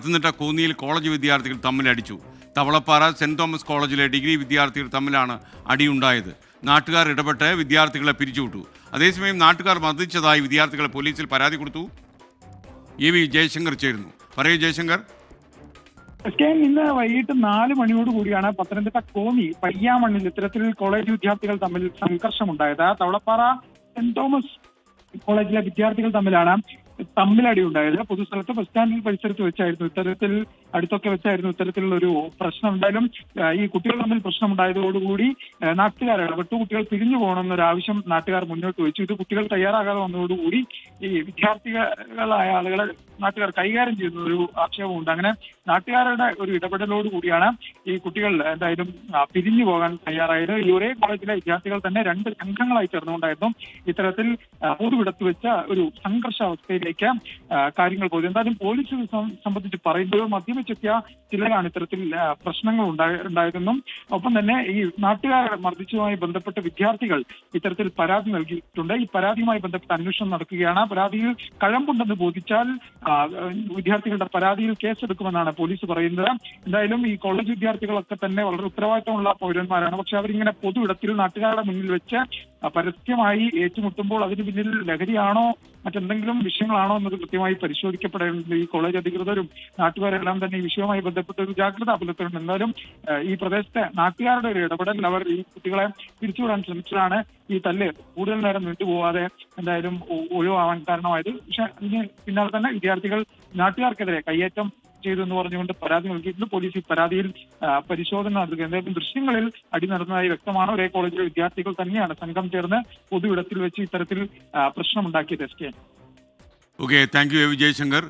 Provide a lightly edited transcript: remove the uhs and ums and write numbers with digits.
പത്തനംതിട്ട കോന്നിയിൽ കോളേജ് വിദ്യാർത്ഥികൾ തമ്മിലടിച്ചു. Thavalappara saint Thomas കോളേജിലെ ഡിഗ്രി വിദ്യാർത്ഥികൾ തമ്മിലാണ് അടിയുണ്ടായത്. നാട്ടുകാർ ഇടപെട്ട് വിദ്യാർത്ഥികളെ പിരിച്ചുവിട്ടു. അതേസമയം നാട്ടുകാർ മർദ്ദിച്ചതായി വിദ്യാർത്ഥികൾ പോലീസിൽ പരാതി കൊടുത്തു. വി ജയശങ്കർ ചേരുന്നു. പറയൂ ജയശങ്കർ. ഇന്ന് വൈകിട്ട് 4 മണിയോട് കൂടിയാണ് പത്തനംതിട്ട കോന്നി പയ്യാമണ്ണിൽ ഇത്തരത്തിൽ കോളേജ് വിദ്യാർത്ഥികൾ തമ്മിൽ സംഘർഷമുണ്ടായത്. തവളപ്പാറ സെന്റ് തോമസ് കോളേജിലെ വിദ്യാർത്ഥികൾ തമ്മിലാണ് തമ്മിലടി ഉണ്ടായത്. പൊതുസ്ഥലത്ത് ബസ് സ്റ്റാൻഡിൽ പരിസരത്ത് വെച്ചായിരുന്നു അടുത്തൊക്കെ വെച്ചായിരുന്നു ഇത്തരത്തിലുള്ള ഒരു പ്രശ്നം. എന്തായാലും ഈ കുട്ടികൾ തമ്മിൽ പ്രശ്നം ഉണ്ടായതോടുകൂടി നാട്ടുകാർ ഇടപെട്ടു. കുട്ടികൾ പിരിഞ്ഞു പോകണമെന്നൊരു ആവശ്യം നാട്ടുകാർ മുന്നോട്ട് വെച്ചു. ഇത് കുട്ടികൾ തയ്യാറാകാതെ വന്നതോടുകൂടി ഈ വിദ്യാർത്ഥികളായ ആളുകളെ നാട്ടുകാർ കൈകാര്യം ചെയ്യുന്ന ഒരു ആക്ഷേപമുണ്ട്. അങ്ങനെ നാട്ടുകാരുടെ ഒരു ഇടപെടലോട് കൂടിയാണ് ഈ കുട്ടികൾ എന്തായാലും പിരിഞ്ഞു പോകാൻ തയ്യാറായത്. ഈ ഒരേ കോളേജിലെ വിദ്യാർത്ഥികൾ തന്നെ 2 സംഘങ്ങളായി ചേർന്നുകൊണ്ടായിരുന്നു ഇത്തരത്തിൽ പൊതുവിടത്ത് വെച്ച ഒരു സംഘർഷാവസ്ഥയിലേക്ക് കാര്യങ്ങൾ പോയി. എന്തായാലും പോലീസ് സംബന്ധിച്ച് പറയുമ്പോൾ മദ്യപിച്ചെത്തിയ ചിലരാണ് ഇത്തരത്തിൽ പ്രശ്നങ്ങൾ ഉണ്ടായതെന്നും ഒപ്പം തന്നെ ഈ നാട്ടുകാരെ മർദ്ദിച്ചതുമായി ബന്ധപ്പെട്ട വിദ്യാർത്ഥികൾ ഇത്തരത്തിൽ പരാതി നൽകിയിട്ടുണ്ട്. ഈ പരാതിയുമായി ബന്ധപ്പെട്ട അന്വേഷണം നടക്കുകയാണ്. പരാതിയിൽ കഴമ്പുണ്ടെന്ന് ബോധിച്ചാൽ വിദ്യാർത്ഥികളുടെ പരാതിയിൽ കേസെടുക്കുമെന്നാണ് പോലീസ് പറയുന്നത്. എന്തായാലും ഈ കോളേജ് വിദ്യാർത്ഥികളൊക്കെ തന്നെ വളരെ ഉത്തരവാദിത്തമുള്ള പൗരന്മാരാണ്. പക്ഷെ അവരിങ്ങനെ പൊതു ഇടത്തിൽ നാട്ടുകാരുടെ മുന്നിൽ വെച്ച് പരസ്യമായി ഏറ്റുമുട്ടുമ്പോൾ അതിന് പിന്നിൽ ലഹരിയാണോ മറ്റെന്തെങ്കിലും വിഷയങ്ങളാണോ എന്നത് കൃത്യമായി പരിശോധിക്കപ്പെടേണ്ടത്. ഈ കോളേജ് അധികൃതരും നാട്ടുകാരെല്ലാം തന്നെ ഈ വിഷയവുമായി ബന്ധപ്പെട്ട ഒരു ജാഗ്രത പുലർത്തുന്നുണ്ട്. എന്തായാലും ഈ പ്രദേശത്തെ നാട്ടുകാരുടെ ഒരു ഇടപെടൽ അവർ ഈ കുട്ടികളെ പിരിച്ചുവിടാൻ ശ്രമിച്ചതാണ് ഈ തല്ല് കൂടുതൽ നേരം നീണ്ടുപോകാതെ എന്തായാലും ഒഴിവാവാൻ കാരണമായത്. പക്ഷെ അതിന് പിന്നാലെ തന്നെ വിദ്യാർത്ഥികൾ നാട്ടുകാർക്കെതിരെ കയ്യേറ്റം ചെയ്തു എന്ന് പറഞ്ഞുകൊണ്ട് പരാതി നൽകിയിട്ടുണ്ട്. പോലീസ് ഈ പരാതിയിൽ പരിശോധന നടത്തുക. എന്തായാലും ദൃശ്യങ്ങളിൽ അടി നടന്നതായി വ്യക്തമാണ്. ഒരേ കോളേജിലെ വിദ്യാർത്ഥികൾ തന്നെയാണ് സംഘം ചേർന്ന് പൊതു ഇടത്തിൽ വെച്ച് ഇത്തരത്തിൽ പ്രശ്നമുണ്ടാക്കിയത്. Okay, thank you Jaishankar.